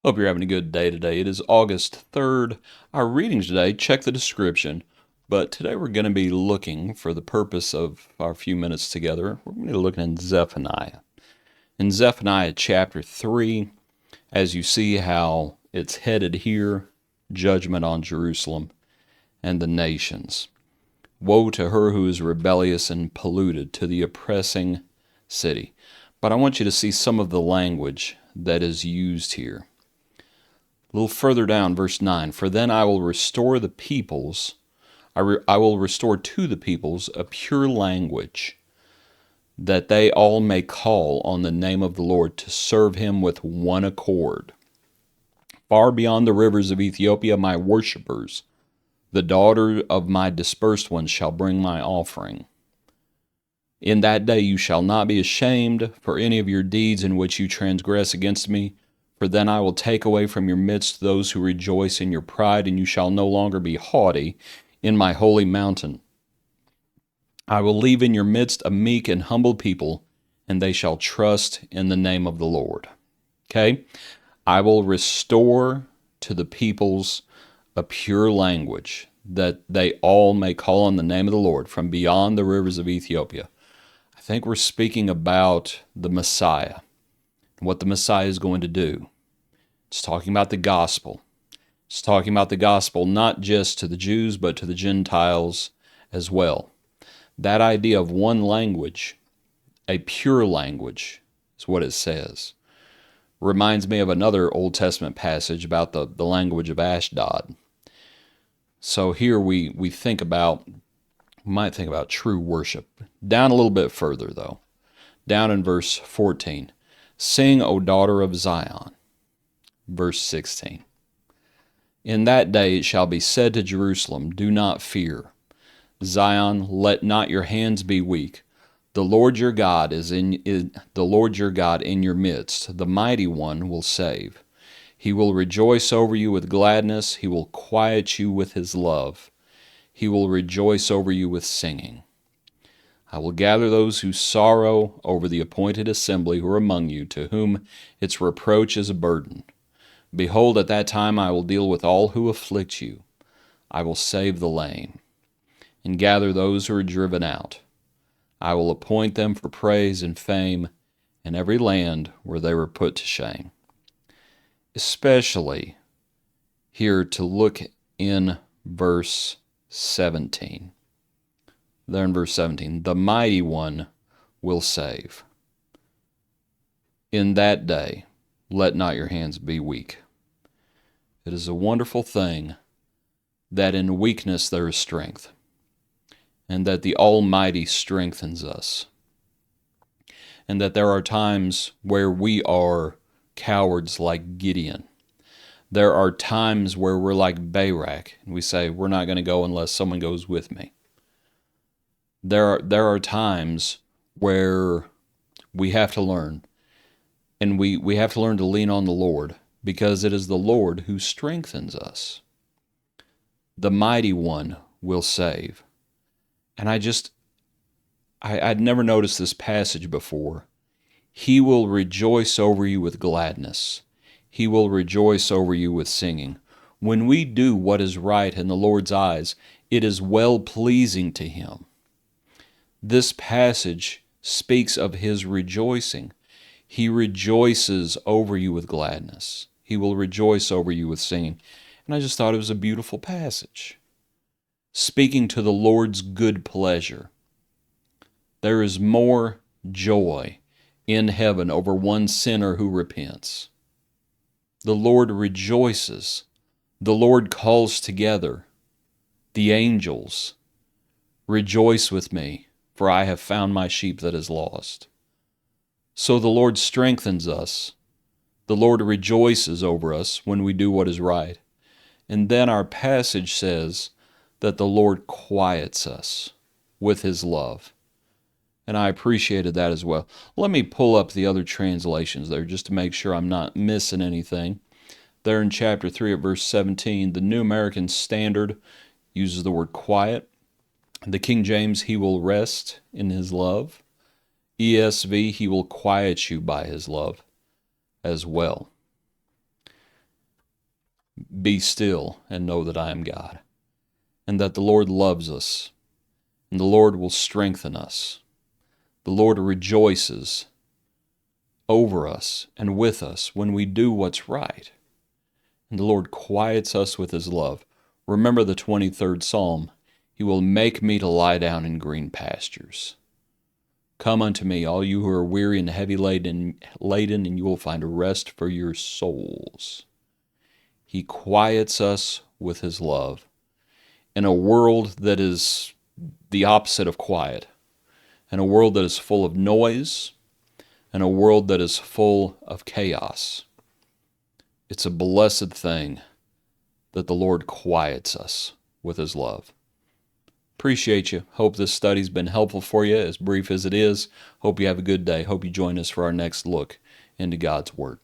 Hope you're having a good day today. It is August 3rd. Our readings today, check the description. But today we're going to be looking, for the purpose of our few minutes together, we're going to be looking in Zephaniah. In Zephaniah chapter 3, as you see how it's headed here, judgment on Jerusalem and the nations. Woe to her who is rebellious and polluted, to the oppressing city. But I want you to see some of the language that is used here. A little further down, verse 9, for then I will restore the peoples, I will restore to the peoples a pure language, that they all may call on the name of the Lord to serve him with one accord. Far beyond the rivers of Ethiopia, my worshippers, the daughter of my dispersed ones, shall bring my offering. In that day you shall not be ashamed for any of your deeds in which you transgress against me, for then I will take away from your midst those who rejoice in your pride, and you shall no longer be haughty in my holy mountain. I will leave in your midst a meek and humble people, and they shall trust in the name of the Lord. Okay? I will restore to the peoples a pure language, that they all may call on the name of the Lord from beyond the rivers of Ethiopia. I think we're speaking about the Messiah, what the Messiah is going to do. It's talking about the gospel. It's talking about the gospel not just to the Jews, but to the Gentiles as well. That idea of one language, a pure language, is what it says. Reminds me of another Old Testament passage about the language of Ashdod. So here we might think about true worship. Down a little bit further, though. Down in verse 14. Sing, O daughter of Zion. Verse 16. In that day it shall be said to Jerusalem, do not fear. Zion, let not your hands be weak. The Lord your God the Lord your God in your midst. The mighty one will save. He will rejoice over you with gladness. He will quiet you with his love. He will rejoice over you with singing. I will gather those who sorrow over the appointed assembly who are among you, to whom its reproach is a burden. Behold, at that time I will deal with all who afflict you. I will save the lame, and gather those who are driven out. I will appoint them for praise and fame in every land where they were put to shame. Especially here to look in verse 17. There in verse 17, the mighty one will save. In that day, let not your hands be weak. It is a wonderful thing that in weakness there is strength, and that the Almighty strengthens us, and that there are times where we are cowards like Gideon. There are times where we're like Barak, and we say, we're not going to go unless someone goes with me. There are times where we have to learn, and we have to learn to lean on the Lord, because it is the Lord who strengthens us. The mighty one will save. And I'd never noticed this passage before. He will rejoice over you with gladness. He will rejoice over you with singing. When we do what is right in the Lord's eyes, it is well-pleasing to him. This passage speaks of his rejoicing. He rejoices over you with gladness. He will rejoice over you with singing. And I just thought it was a beautiful passage, speaking to the Lord's good pleasure. There is more joy in heaven over one sinner who repents. The Lord rejoices. The Lord calls together the angels. Rejoice with me, for I have found my sheep that is lost. So the Lord strengthens us. The Lord rejoices over us when we do what is right. And then our passage says that the Lord quiets us with his love. And I appreciated that as well. Let me pull up the other translations there just to make sure I'm not missing anything. There in chapter 3 at verse 17, the New American Standard uses the word quiet. The King James, he will rest in his love. ESV, he will quiet you by his love as well. Be still and know that I am God, and that the Lord loves us, and the Lord will strengthen us. The Lord rejoices over us and with us when we do what's right, and the Lord quiets us with his love. Remember the 23rd Psalm. He will make me to lie down in green pastures. Come unto me, all you who are weary and heavy laden, and you will find rest for your souls. He quiets us with his love. In a world that is the opposite of quiet, in a world that is full of noise, in a world that is full of chaos, it's a blessed thing that the Lord quiets us with his love. Appreciate you. Hope this study's been helpful for you, as brief as it is. Hope you have a good day. Hope you join us for our next look into God's Word.